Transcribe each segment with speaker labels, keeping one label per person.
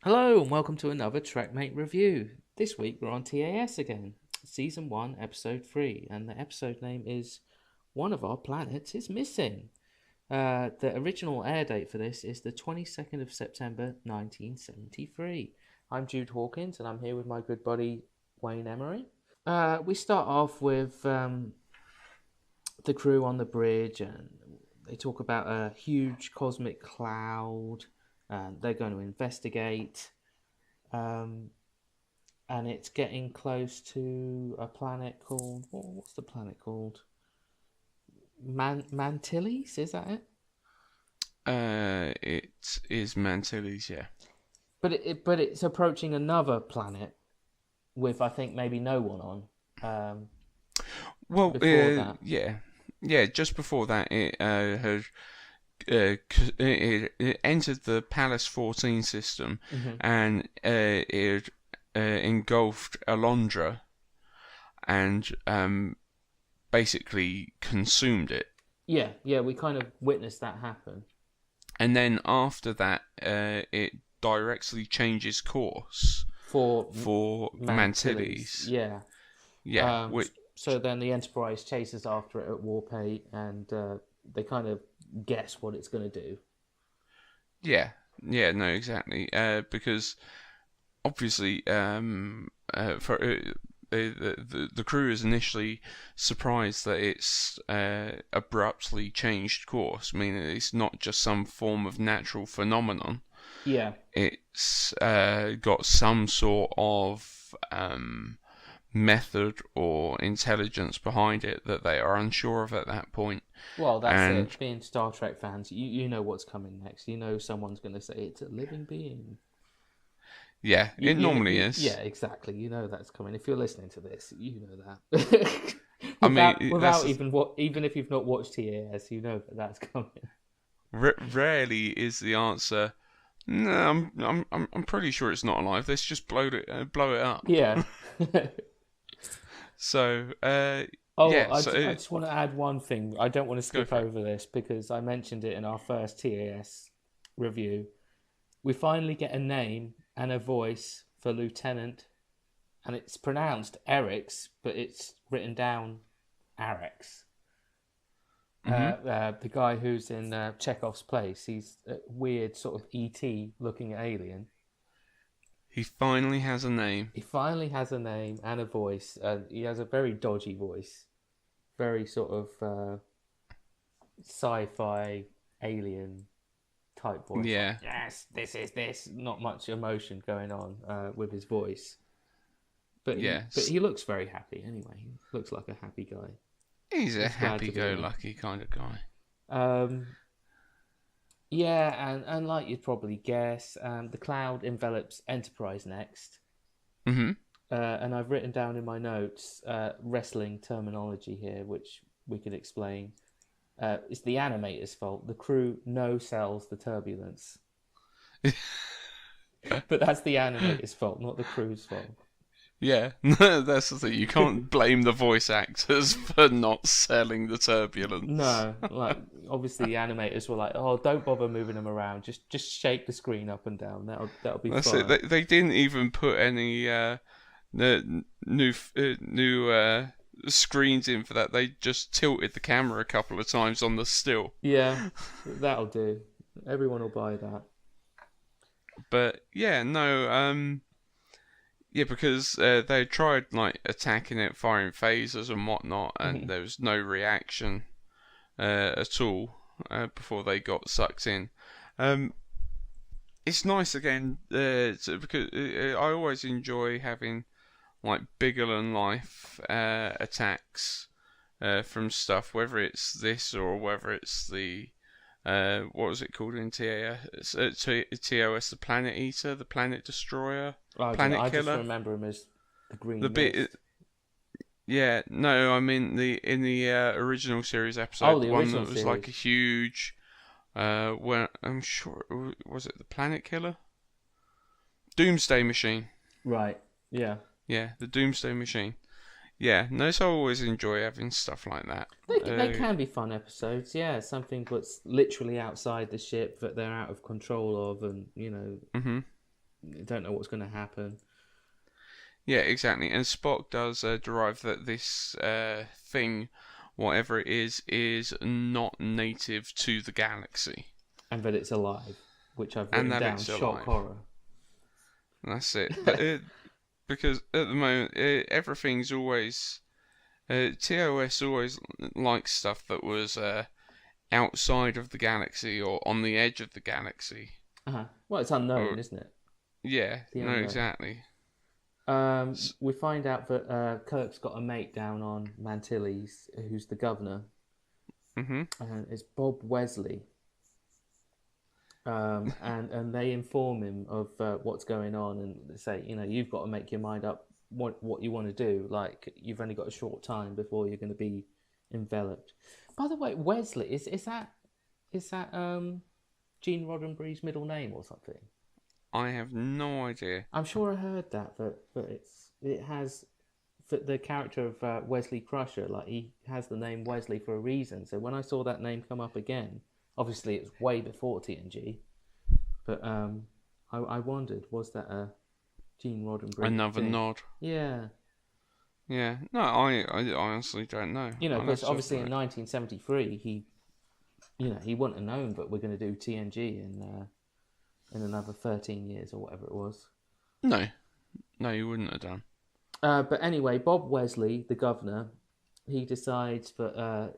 Speaker 1: Hello and welcome to another Trekmate review. This week we're on TAS again, Season 1, Episode 3, and the episode name is One of Our Planets is Missing. The original air date for this is the 22nd of September 1973. I'm Jude Hawkins and I'm here with my good buddy Wayne Emery. We start off with the crew on the bridge and they talk about a huge cosmic cloud. They're going to investigate, and it's getting close to a planet called what's the planet called? Mantilles, is that it?
Speaker 2: It is Mantilles, yeah.
Speaker 1: But it's approaching another planet with I think maybe no one on.
Speaker 2: Well,
Speaker 1: before that.
Speaker 2: yeah. Just before that, it had. It entered the Palace 14 system, and it engulfed Alondra and basically consumed it.
Speaker 1: Yeah, we kind of witnessed that happen.
Speaker 2: And then after that, it directly changes course for Mantilles.
Speaker 1: Yeah.
Speaker 2: Which,
Speaker 1: so then the Enterprise chases after it at Warp 8, and they kind of guess what it's going to do.
Speaker 2: no, exactly. Because obviously, for the crew is initially surprised that it's abruptly changed course, meaning it's not just some form of natural phenomenon.
Speaker 1: Yeah,
Speaker 2: it's got some sort of method or intelligence behind it that they are unsure of at that point.
Speaker 1: Well, that's it. Being Star Trek fans, you know what's coming next. You know someone's going to say it's a living being.
Speaker 2: Yeah, it normally is.
Speaker 1: Yeah, exactly. You know that's coming. If you're listening to this, you know that. Even if you've not watched TAS, you know that's coming.
Speaker 2: Rarely is the answer. No, I'm pretty sure it's not alive. Let's just blow it up.
Speaker 1: Yeah.
Speaker 2: So,
Speaker 1: I just want to add one thing. I don't want to skip over this because I mentioned it in our first TAS review. We finally get a name and a voice for Lieutenant, and it's pronounced Eric's, but it's written down Arex. The guy who's in Chekhov's place, he's a weird sort of E.T. looking alien.
Speaker 2: He finally has a name.
Speaker 1: He finally has a name and a voice. He has a very dodgy voice. Very sort of sci-fi alien type voice.
Speaker 2: Yeah.
Speaker 1: Like, yes, this is this. Not much emotion going on with his voice. But he looks very happy anyway. He looks like a happy guy.
Speaker 2: He's a happy-go-lucky kind of guy.
Speaker 1: Yeah, and like you'd probably guess, the cloud envelops Enterprise next.
Speaker 2: Mm-hmm.
Speaker 1: And I've written down in my notes wrestling terminology here, which we could explain. It's the animator's fault. The crew no-sells the turbulence. But that's the animator's fault, not the crew's fault.
Speaker 2: Yeah, that's the thing. You can't blame the voice actors for not selling the turbulence.
Speaker 1: No, like obviously the animators were like, "Oh, don't bother moving them around. Just shake the screen up and down. That'll be
Speaker 2: that's
Speaker 1: fine."
Speaker 2: It. They didn't even put any new screens in for that. They just tilted the camera a couple of times on the still.
Speaker 1: Yeah, that'll do. Everyone will buy that.
Speaker 2: But yeah, no. Yeah, because they tried like attacking it, firing phasers and whatnot, and there was no reaction at all before they got sucked in. It's nice again because I always enjoy having like bigger than life attacks from stuff, whether it's this or whether it's the what was it called in TAS? TOS, the Planet Eater, the Planet Destroyer, Planet Killer. I
Speaker 1: just remember him as the Green
Speaker 2: Mist. Yeah, no, I mean in the original series episode, the one that was like a huge. When I'm sure was it the Planet Killer, Doomsday Machine.
Speaker 1: Right. Yeah.
Speaker 2: Yeah, the Doomsday Machine. Yeah, no, so I always enjoy having stuff like that.
Speaker 1: They can be fun episodes, yeah. Something that's literally outside the ship that they're out of control of, and you know.
Speaker 2: Mm-hmm.
Speaker 1: don't know what's going to happen.
Speaker 2: Yeah, exactly. And Spock does derive that this thing, whatever it is not native to the galaxy.
Speaker 1: And that it's alive, which I've
Speaker 2: And
Speaker 1: written
Speaker 2: that
Speaker 1: down.
Speaker 2: it's
Speaker 1: Shock
Speaker 2: alive.
Speaker 1: horror.
Speaker 2: That's it. Because at the moment, everything's always... TOS always likes stuff that was outside of the galaxy or on the edge of the galaxy.
Speaker 1: Well, it's unknown,
Speaker 2: Or,
Speaker 1: isn't it?
Speaker 2: yeah,
Speaker 1: The
Speaker 2: no,
Speaker 1: unknown.
Speaker 2: exactly.
Speaker 1: We find out that Kirk's got a mate down on Mantilles, who's the governor.
Speaker 2: Mm-hmm.
Speaker 1: And it's Bob Wesley. And they inform him of what's going on and say, you've got to make your mind up what you want to do. Like, you've only got a short time before you're going to be enveloped. By the way, Wesley, is that Gene Roddenberry's middle name or something?
Speaker 2: I have no idea.
Speaker 1: I'm sure I heard that, but it has the character of Wesley Crusher. Like, he has the name Wesley for a reason. So when I saw that name come up again, obviously it's way before TNG, but I wondered, was that a Gene Roddenberry
Speaker 2: Another
Speaker 1: thing?
Speaker 2: nod.
Speaker 1: Yeah.
Speaker 2: Yeah. No, I honestly don't know.
Speaker 1: Because obviously in 1973 he wouldn't have known that we're going to do TNG in another 13 years or whatever it was.
Speaker 2: No, you wouldn't have done.
Speaker 1: But anyway, Bob Wesley, the governor, he decides that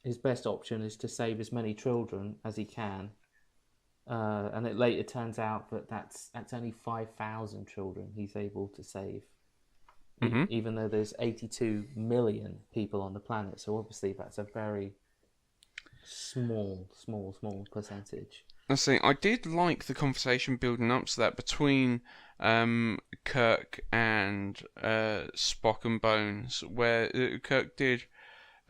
Speaker 1: his best option is to save as many children as he can. And it later turns out that that's only 5,000 children he's able to save.
Speaker 2: Mm-hmm.
Speaker 1: Even though there's 82 million people on the planet. So obviously that's a very small percentage.
Speaker 2: I did like the conversation building up to that between Kirk and Spock and Bones, where Kirk did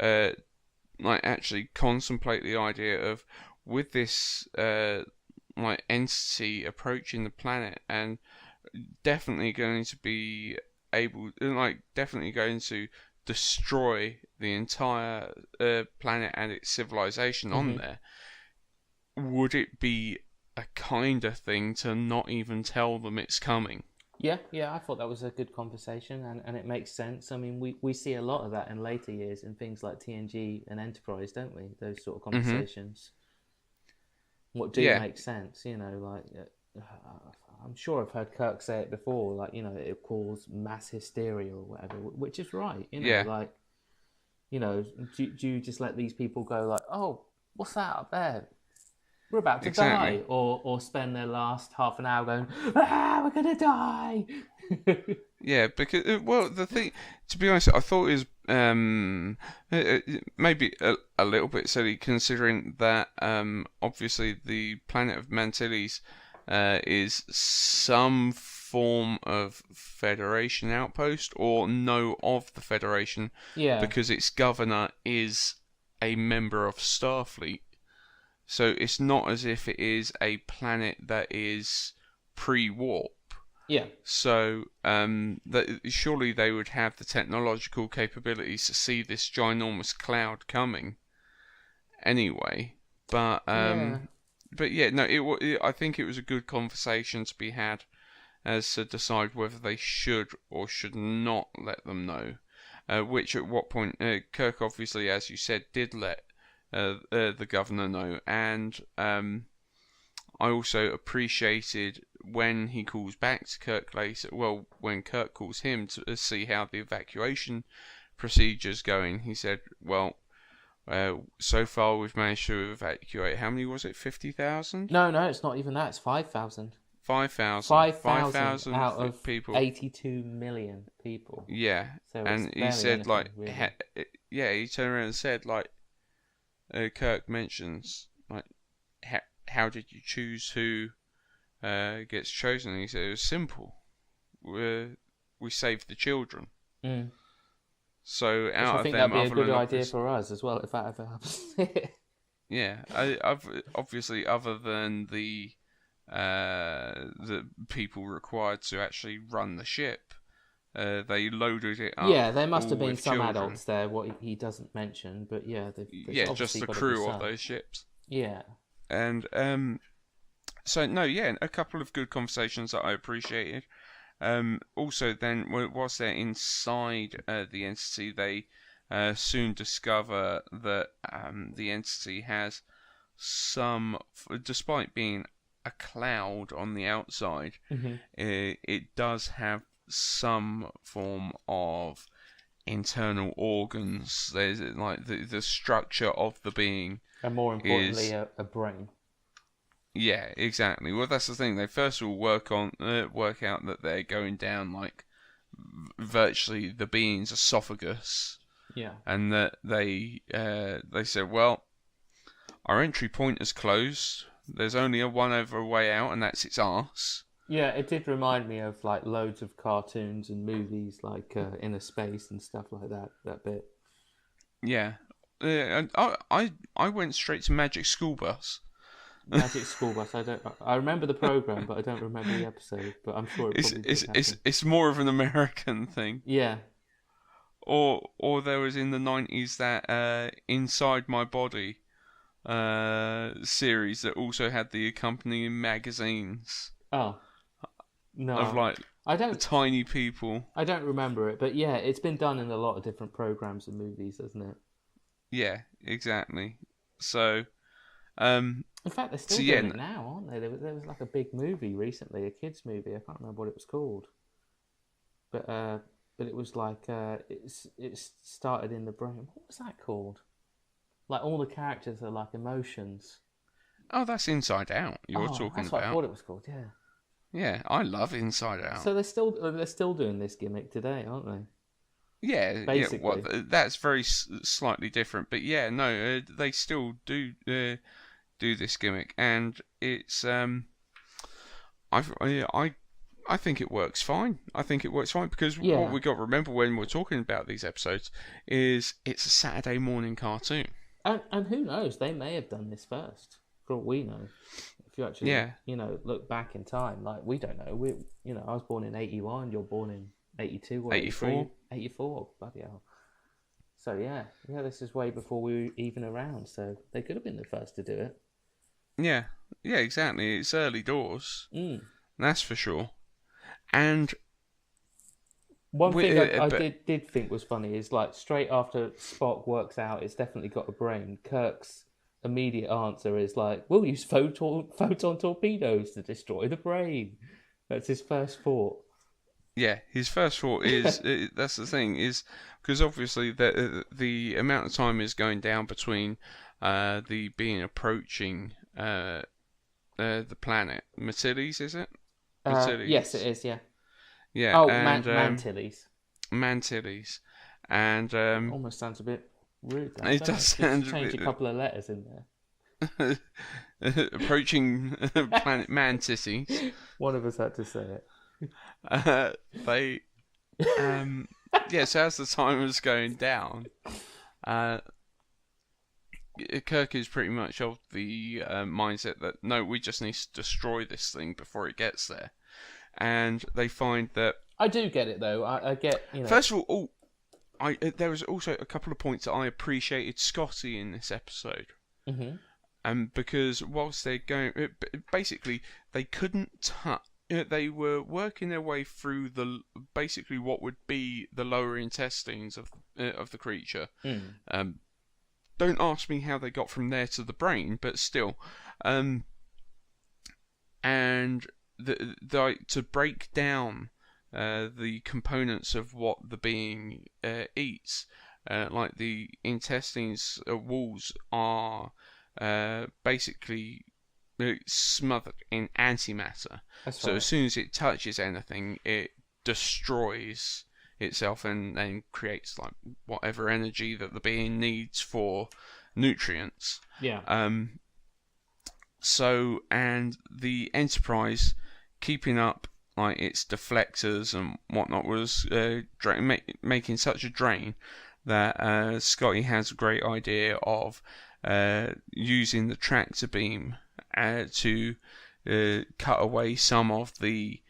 Speaker 2: actually contemplate the idea of, with this entity approaching the planet and definitely going to be definitely going to destroy the entire planet and its civilization on there. Would it be a kinder thing to not even tell them it's coming?
Speaker 1: Yeah, I thought that was a good conversation, and it makes sense. I mean, we see a lot of that in later years in things like TNG and Enterprise, don't we? Those sort of conversations. What do make sense, I'm sure I've heard Kirk say it before, it cause mass hysteria or whatever, which is right, do you just let these people go like, oh, what's that up there? We're about to die, or spend their last half an hour going, we're gonna die.
Speaker 2: Yeah, because the thing, to be honest, I thought it was maybe a little bit silly, considering that obviously the planet of Mantilles is some form of Federation outpost, or know of the Federation, because its governor is a member of Starfleet. So it's not as if it is a planet that is pre-warp.
Speaker 1: Yeah.
Speaker 2: So surely they would have the technological capabilities to see this ginormous cloud coming. Anyway, but yeah, no, I think it was a good conversation to be had as to decide whether they should or should not let them know. Which at what point Kirk obviously, as you said, did let the governor know, and I also appreciated when he calls back to Kirk later. Well, when Kirk calls him to see how the evacuation procedure's going, he said, "Well, so far we've managed to evacuate. How many was it? 50,000?
Speaker 1: No, it's not even that. It's 5,000.
Speaker 2: 5,000.
Speaker 1: 5,000 out of
Speaker 2: people.
Speaker 1: 82 million people.
Speaker 2: Yeah,
Speaker 1: so
Speaker 2: and he said really. He turned around and said Kirk mentions how did you choose who gets chosen? And he said it was simple. We saved the children. So
Speaker 1: I think that'd be a good idea for us as well if that ever happens.
Speaker 2: Yeah, obviously, other than the people required to actually run the ship, they loaded it up.
Speaker 1: Yeah, there must have been some
Speaker 2: children.
Speaker 1: Adults there. What he doesn't mention, but yeah,
Speaker 2: just the crew of those ships.
Speaker 1: Yeah,
Speaker 2: and So no, yeah, a couple of good conversations that I appreciated. Also, then whilst they're inside the entity, they soon discover that the entity has despite being a cloud on the outside,
Speaker 1: Mm-hmm.
Speaker 2: it does have some form of internal organs. There's like the structure of the being
Speaker 1: And more importantly,
Speaker 2: is.
Speaker 1: a brain.
Speaker 2: Yeah, exactly. Well, that's the thing. They first of all work out that they're going down like virtually the being's esophagus,
Speaker 1: Yeah.
Speaker 2: and that they said, well, our entry point is closed. There's only a one other way out, and that's its arse.
Speaker 1: Yeah, it did remind me of like loads of cartoons and movies, like Inner Space and stuff like that. That bit.
Speaker 2: Yeah, and I went straight to Magic School Bus.
Speaker 1: Magic School Bus. I remember the program, but I don't remember the episode. But I'm sure it
Speaker 2: It's
Speaker 1: probably
Speaker 2: it's
Speaker 1: did
Speaker 2: it's
Speaker 1: happen.
Speaker 2: it's more of an American thing.
Speaker 1: Yeah.
Speaker 2: Or there was in the 90s that Inside My Body series that also had the accompanying magazines
Speaker 1: Oh
Speaker 2: of
Speaker 1: no,
Speaker 2: like
Speaker 1: I don't.
Speaker 2: tiny people.
Speaker 1: I don't remember it, but yeah, it's been done in a lot of different programs and movies, hasn't it?
Speaker 2: Yeah, exactly. So, um,
Speaker 1: In fact, they're
Speaker 2: so
Speaker 1: still
Speaker 2: yeah,
Speaker 1: doing it now, aren't they? There was like a big movie recently, a kids movie. I can't remember what it was called, but it was like it started in the brain. What was that called? Like all the characters are like emotions.
Speaker 2: oh, that's Inside Out you're
Speaker 1: Oh,
Speaker 2: talking
Speaker 1: that's what I
Speaker 2: about.
Speaker 1: thought it was called. Yeah.
Speaker 2: Yeah, I love Inside Out.
Speaker 1: So they're still doing this gimmick today, aren't they?
Speaker 2: Yeah, yeah. Well,
Speaker 1: Basically.
Speaker 2: that's very slightly different, but yeah, no, they still do this gimmick, and it's I think it works fine. I think it works fine because what
Speaker 1: Yeah.
Speaker 2: we got to remember when we're talking about these episodes is it's a Saturday morning cartoon.
Speaker 1: And who knows? They may have done this first, for all we know. If you actually,
Speaker 2: Yeah,
Speaker 1: look back in time, like we don't know. I was born in 81. You're born in 82 or 83,
Speaker 2: 84.
Speaker 1: 84. Bloody hell. So yeah, this is way before we were even around. So they could have been the first to do it.
Speaker 2: Yeah, yeah, exactly. It's early doors,
Speaker 1: Mm.
Speaker 2: that's for sure. And
Speaker 1: One thing I
Speaker 2: but
Speaker 1: did think was funny is like straight after Spock works out it's definitely got a brain, Kirk's immediate answer is like, "We'll use photon torpedoes to destroy the brain." That's his first thought.
Speaker 2: yeah, his first thought is that's the thing is because obviously the amount of time is going down between the being approaching the planet Mantilles, is it?
Speaker 1: Yes, it
Speaker 2: Mantilles.
Speaker 1: is. Yeah.
Speaker 2: Yeah,
Speaker 1: Oh,
Speaker 2: and
Speaker 1: Mantilles.
Speaker 2: Mantilles, and
Speaker 1: Almost sounds a bit rude. That,
Speaker 2: it
Speaker 1: doesn't
Speaker 2: does
Speaker 1: it? Just
Speaker 2: sound
Speaker 1: change a
Speaker 2: a
Speaker 1: couple of letters in
Speaker 2: bit approaching
Speaker 1: there.
Speaker 2: planet Mantilles.
Speaker 1: One of us had to say it.
Speaker 2: They yeah. So as the time was going down, uh, Kirk is pretty much of the mindset that no, we just need to destroy this thing before it gets there. And they find that
Speaker 1: I do get it though. I get
Speaker 2: first of all, there was also a couple of points that I appreciated Scotty in this episode.
Speaker 1: Mhm.
Speaker 2: Because whilst they're going, basically they couldn't touch. They were working their way through basically what would be the lower intestines of the creature.
Speaker 1: Mm.
Speaker 2: Don't ask me how they got from there to the brain, but still, and to break down the components of what the being eats, like the intestines walls are basically smothered in antimatter.
Speaker 1: That's
Speaker 2: So
Speaker 1: right.
Speaker 2: as soon as it touches anything, it destroys itself and then creates like whatever energy that the being needs for nutrients.
Speaker 1: Yeah.
Speaker 2: So and the Enterprise keeping up like its deflectors and whatnot was making such a drain that Scotty has a great idea of using the tractor beam to cut away some of the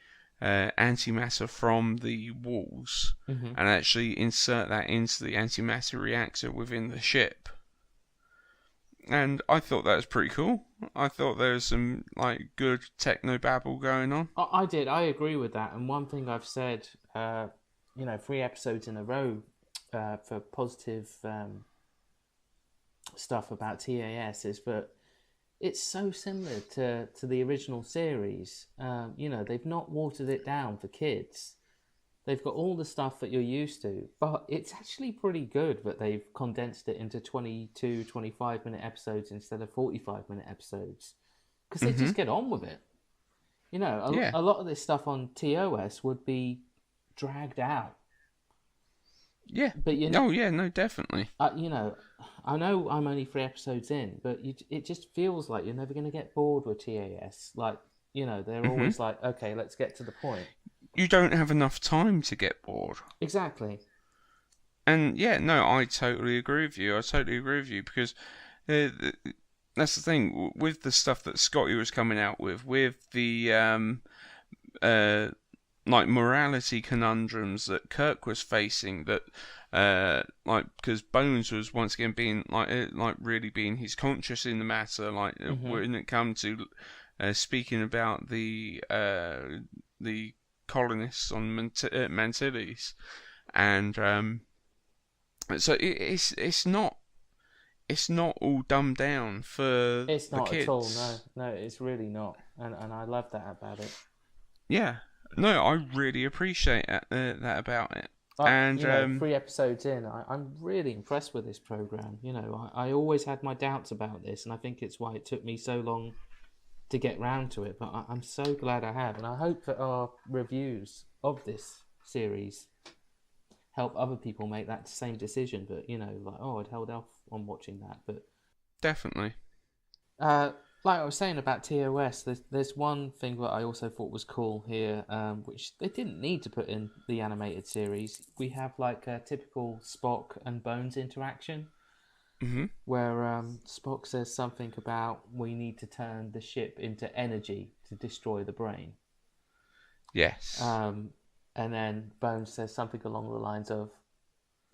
Speaker 2: antimatter from the walls
Speaker 1: Mhm.
Speaker 2: and actually insert that into the antimatter reactor within the ship. And I thought that was pretty cool. I thought there was some like good techno babble going on.
Speaker 1: I did. I agree with that. And one thing I've said, 3 episodes in a row for positive stuff about TAS is that it's so similar to the original series. They've not watered it down for kids. They've got all the stuff that you're used to, but it's actually pretty good that they've condensed it into 22, 25-minute episodes instead of 45-minute episodes. Because they just get on with it.
Speaker 2: Yeah.
Speaker 1: A lot of this stuff on TOS would be dragged out.
Speaker 2: Yeah.
Speaker 1: But
Speaker 2: no, definitely.
Speaker 1: I know I'm only 3 episodes in, but it just feels like you're never going to get bored with TAS. Like, they're always like, okay, let's get to the point.
Speaker 2: You don't have enough time to get bored.
Speaker 1: Exactly.
Speaker 2: And yeah, no, I totally agree with you. Because that's the thing with the stuff that Scotty was coming out with the like morality conundrums that Kirk was facing, that because Bones was once again being like really being his conscious in the matter, like when it come to speaking about the colonists on Mantilles, and so it's not all dumbed down for
Speaker 1: It's
Speaker 2: the
Speaker 1: not
Speaker 2: kids.
Speaker 1: at all. No, it's really not, and I love that about it.
Speaker 2: Yeah, no, I really appreciate that about it. And
Speaker 1: 3 episodes in, I'm really impressed with this program. I always had my doubts about this, and I think it's why it took me so long to get round to it. But I'm so glad I have, and I hope that our reviews of this series help other people make that same decision. But I'd held off on watching that. But
Speaker 2: definitely.
Speaker 1: Like I was saying about TOS, there's one thing that I also thought was cool here, which they didn't need to put in the animated series. We have like a typical Spock and Bones interaction, where Spock says something about we need to turn the ship into energy to destroy the brain.
Speaker 2: Yes.
Speaker 1: And then Bones says something along the lines of,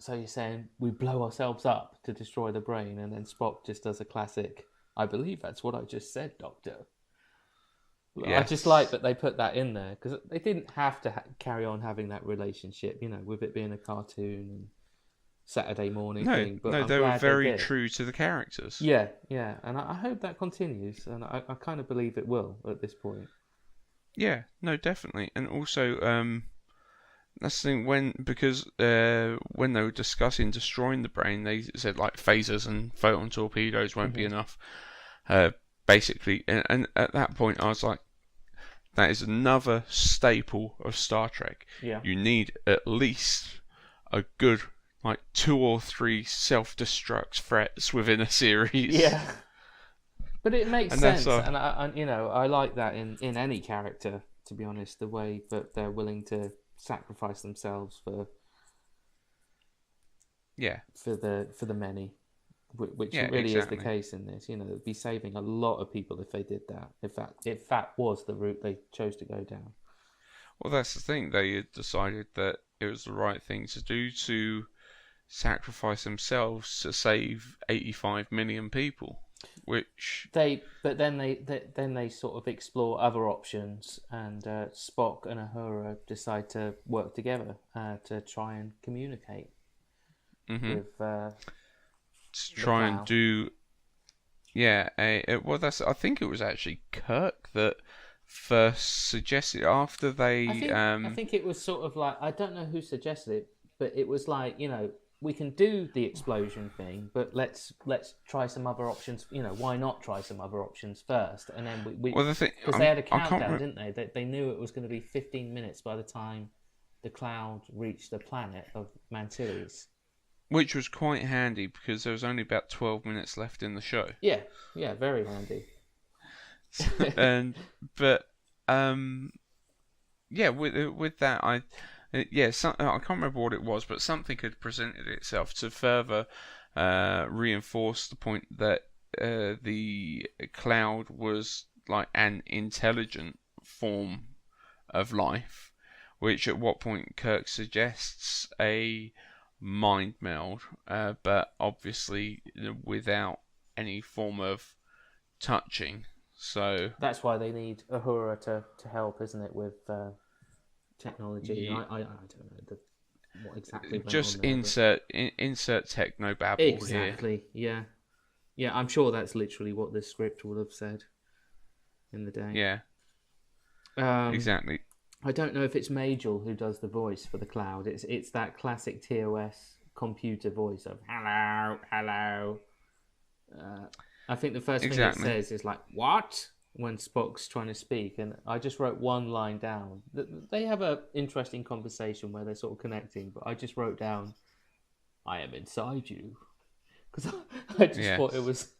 Speaker 1: so you're saying we blow ourselves up to destroy the brain? And then Spock just does a classic, I believe that's what I just said, Doctor. Yes. I just like that they put that in there, because they didn't have to carry on having that relationship, with it being a cartoon and Saturday morning thing. But
Speaker 2: they were very true to the characters.
Speaker 1: Yeah, and I hope that continues, and I kind of believe it will at this point.
Speaker 2: Yeah, no, definitely. And also, that's the thing, because when they were discussing destroying the brain, they said like phasers and photon torpedoes won't be enough. Basically, and at that point I was like, that is another staple of Star Trek.
Speaker 1: Yeah.
Speaker 2: You need at least a good 2 or 3 self-destruct threats within a series.
Speaker 1: Yeah. But it makes sense, and I like that in any character, to be honest, the way that they're willing to sacrifice themselves for the many. Which really is the case in this. It'd be saving a lot of people if they did that. If that was the route they chose to go down.
Speaker 2: Well, that's the thing. They had decided that it was the right thing to do to sacrifice themselves to save 85 million people.
Speaker 1: But then they sort of explore other options, and Spock and Uhura decide to work together to try and communicate with.
Speaker 2: To try and do, I think it was actually Kirk that first suggested after they.
Speaker 1: I think it was sort of like, I don't know who suggested it, but it was like, we can do the explosion thing, but let's try some other options. Why not try some other options first, and then because they had a countdown, didn't they? They knew it was going to be 15 minutes by the time the cloud reached the planet of Mantilles.
Speaker 2: Which was quite handy, because there was only about 12 minutes left in the show.
Speaker 1: Yeah, very handy.
Speaker 2: With that, I can't remember what it was, but something had presented itself to further reinforce the point that the cloud was like an intelligent form of life, which at what point Kirk suggests a mind meld, but obviously without any form of touching. So
Speaker 1: That's why they need Uhura to help, isn't it, with technology?
Speaker 2: you,
Speaker 1: I don't know what exactly went on
Speaker 2: just
Speaker 1: there, but
Speaker 2: insert techno babble here.
Speaker 1: exactly, yeah, yeah. I'm sure that's literally what the script would have said in the day.
Speaker 2: Yeah,
Speaker 1: Um,
Speaker 2: exactly.
Speaker 1: I don't know if it's Majel who does the voice for the Cloud. It's that classic TOS computer voice of hello, hello. I think the first thing it
Speaker 2: Exactly.
Speaker 1: says is like "what" when Spock's trying to speak, and I just wrote one line down. They have a interesting conversation where they're sort of connecting, but I just wrote down, "I am inside you," because I just thought it
Speaker 2: Yes.
Speaker 1: was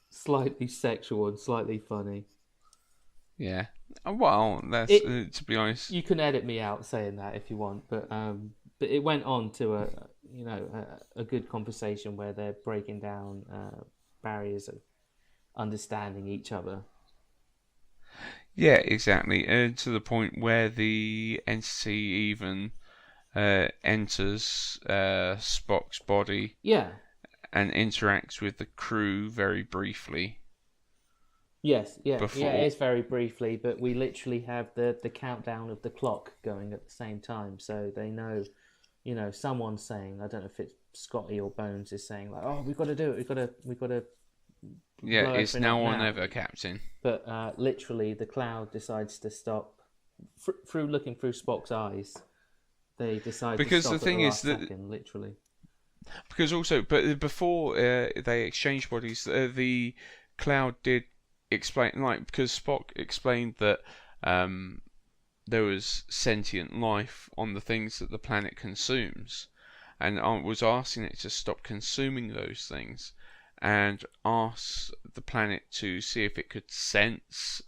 Speaker 1: slightly sexual and slightly funny.
Speaker 2: Yeah. Well, that's
Speaker 1: It
Speaker 2: to be honest.
Speaker 1: You can edit me out saying that if you want, but it went on to a good conversation where they're breaking down barriers of understanding each other.
Speaker 2: Yeah, exactly. To the point where the entity even enters Spock's body
Speaker 1: Yeah.
Speaker 2: and interacts with the crew very briefly
Speaker 1: Yes. Yeah. Yeah. It
Speaker 2: before.
Speaker 1: is very briefly, but we literally have the countdown of the clock going at the same time, so they know. Someone's saying, I don't know if it's Scotty or Bones is saying like, "Oh, we've got to do it. We've got to
Speaker 2: Yeah,
Speaker 1: blow
Speaker 2: it's
Speaker 1: everything up
Speaker 2: now or
Speaker 1: now."
Speaker 2: never, Captain.
Speaker 1: But literally, the Cloud decides to stop. Through looking through Spock's eyes, they decide to
Speaker 2: Because the
Speaker 1: stop at the
Speaker 2: thing is
Speaker 1: last
Speaker 2: that
Speaker 1: second, literally.
Speaker 2: but before they exchange bodies, the Cloud did explain, like, because Spock explained that um, there was sentient life on the things that the planet consumes, and I was asking it to stop consuming those things and ask the planet to see if it could sense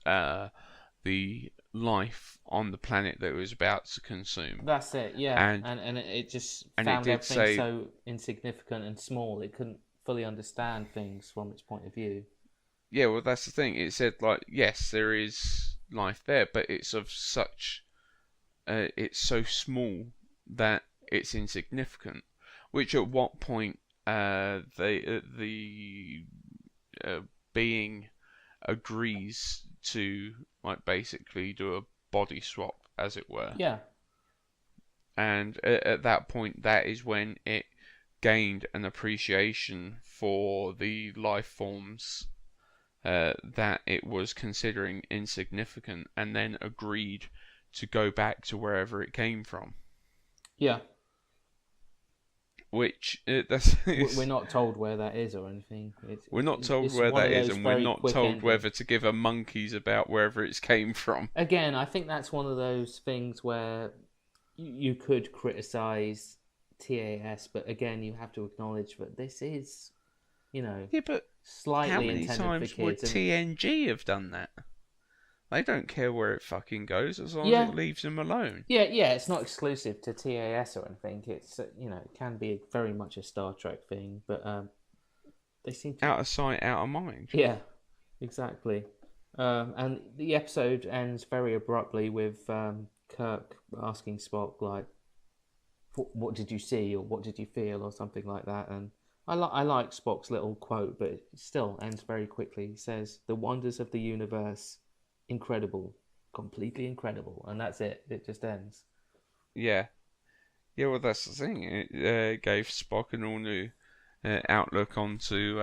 Speaker 2: the life on the planet that it was about to consume.
Speaker 1: That's it, yeah.
Speaker 2: And
Speaker 1: And it just
Speaker 2: it
Speaker 1: found
Speaker 2: did
Speaker 1: everything
Speaker 2: say,
Speaker 1: so insignificant and small, it couldn't fully understand things from its point of view.
Speaker 2: yeah, well, that's the thing. It said, like, yes, there is life there, but it's of such, it's so small that it's insignificant. Which at what point the being agrees to, like, basically do a body swap, as it were.
Speaker 1: Yeah,
Speaker 2: And at that point, that is when it gained an appreciation for the life forms that it was considering insignificant, and then agreed to go back to wherever it came from.
Speaker 1: yeah.
Speaker 2: Which
Speaker 1: We're not told where that is or anything.
Speaker 2: we're not told
Speaker 1: It's
Speaker 2: where
Speaker 1: one
Speaker 2: that
Speaker 1: of
Speaker 2: is,
Speaker 1: those
Speaker 2: and we're
Speaker 1: very
Speaker 2: not
Speaker 1: quick
Speaker 2: told
Speaker 1: endings.
Speaker 2: whether to give a monkeys about wherever it's came from.
Speaker 1: Again, I think that's one of those things where you could criticize TAS, but again, you have to acknowledge that this is,
Speaker 2: Yeah, but how
Speaker 1: slightly
Speaker 2: many
Speaker 1: intended for
Speaker 2: times would
Speaker 1: kids. And
Speaker 2: TNG have done that? They don't care where it fucking goes as long as
Speaker 1: yeah,
Speaker 2: it leaves them alone.
Speaker 1: yeah, it's not exclusive to TAS or anything. It's it can be very much a Star Trek thing, but they seem to.
Speaker 2: Out of sight, out of mind.
Speaker 1: Yeah, exactly. And the episode ends very abruptly with Kirk asking Spock like, "What did you see?" or "What did you feel?" or something like that. And I like Spock's little quote, but it still ends very quickly. He says, "The wonders of the universe, incredible, completely incredible," and that's it. It just ends.
Speaker 2: Yeah. Yeah, well, that's the thing. It gave Spock an all new outlook onto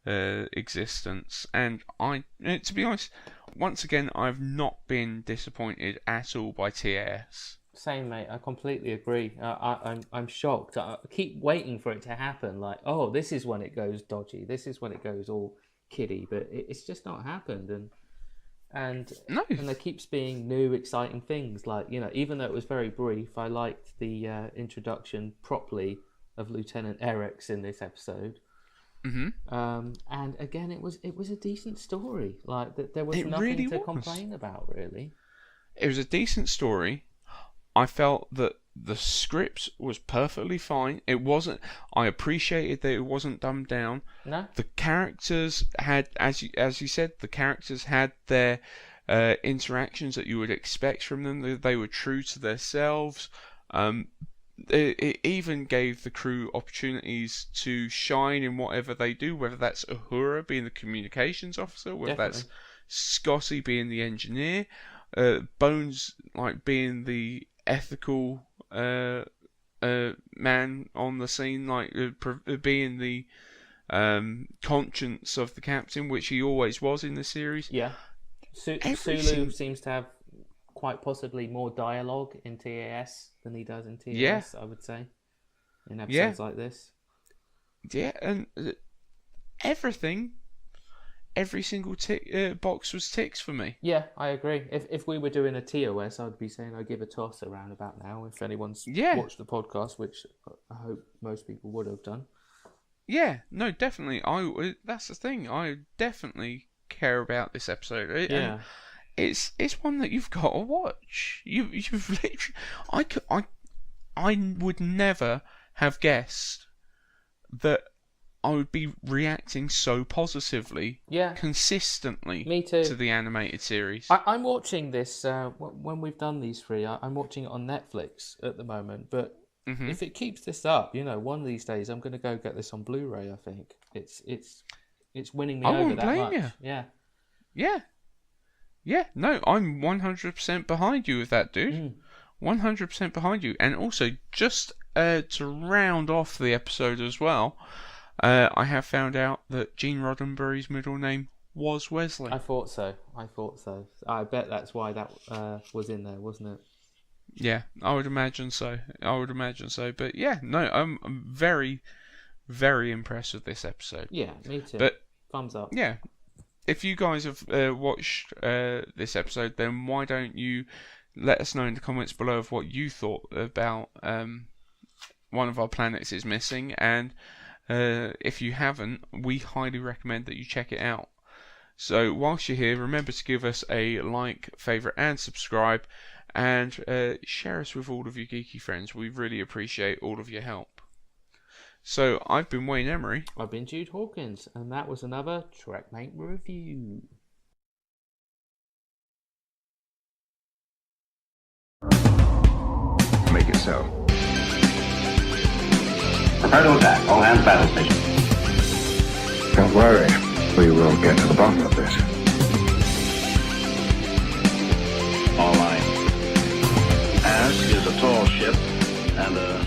Speaker 2: existence. And to be honest, once again, I've not been disappointed at all by TAS.
Speaker 1: Same, mate. I completely agree. I'm shocked. I keep waiting for it to happen. Like, oh, this is when it goes dodgy. This is when it goes all kiddie. But it's just not happened. And
Speaker 2: No.
Speaker 1: and there keeps being new, exciting things. Like even though it was very brief, I liked the introduction properly of Lieutenant Eric's in this episode. And again, it was a decent story. Like there was
Speaker 2: It
Speaker 1: nothing
Speaker 2: really
Speaker 1: to
Speaker 2: was.
Speaker 1: complain about, really.
Speaker 2: It was a decent story. I felt that the script was perfectly fine. It wasn't. I appreciated that it wasn't dumbed down.
Speaker 1: No.
Speaker 2: The characters had, as you said, the characters had their interactions that you would expect from them. They were true to themselves. it even gave the crew opportunities to shine in whatever they do, whether that's Uhura being the communications officer, whether
Speaker 1: Definitely.
Speaker 2: that's Scotty being the engineer, Bones like being the ethical man on the scene, like being the conscience of the captain, which he always was in the series.
Speaker 1: Yeah. Sulu seems to have quite possibly more dialogue in TAS than he does in TOS, I would say, in episodes like this.
Speaker 2: Yeah, and everything, every single box was ticks for me.
Speaker 1: Yeah, I agree. If we were doing a TOS, I'd be saying I'd give a toss around about now. If anyone's watched the podcast, which I hope most people would have done.
Speaker 2: Yeah, no, definitely. That's the thing. I definitely care about this episode. And it's one that you've got to watch. You've literally. I would never have guessed that I would be reacting so positively, consistently,
Speaker 1: me too,
Speaker 2: to the animated series.
Speaker 1: I'm watching this when we've done these three. I'm watching it on Netflix at the moment, but if it keeps this up, one of these days I'm going to go get this on Blu-ray. I think it's winning me over that much. You.
Speaker 2: Yeah. No, I'm 100% behind you with that, dude. 100% behind you. And also, just to round off the episode as well, I have found out that Gene Roddenberry's middle name was Wesley.
Speaker 1: I thought so. I bet that's why that was in there, wasn't it?
Speaker 2: Yeah, I would imagine so. But yeah, no, I'm very, very impressed with this episode.
Speaker 1: Yeah, me too.
Speaker 2: But
Speaker 1: thumbs up.
Speaker 2: Yeah, if you guys have watched this episode, then why don't you let us know in the comments below of what you thought about One of Our Planets is Missing, and if you haven't, we highly recommend that you check it out. So whilst you're here, remember to give us a like, favourite and subscribe, and share us with all of your geeky friends. We really appreciate all of your help. So I've been Wayne Emery.
Speaker 1: I've been Jude Hawkins, and that was another Trackmate Review.
Speaker 3: Make it so.
Speaker 4: Prepare to attack. All hands battle station.
Speaker 3: Don't worry. We will get to the bottom of this.
Speaker 4: All right. As is a tall ship and a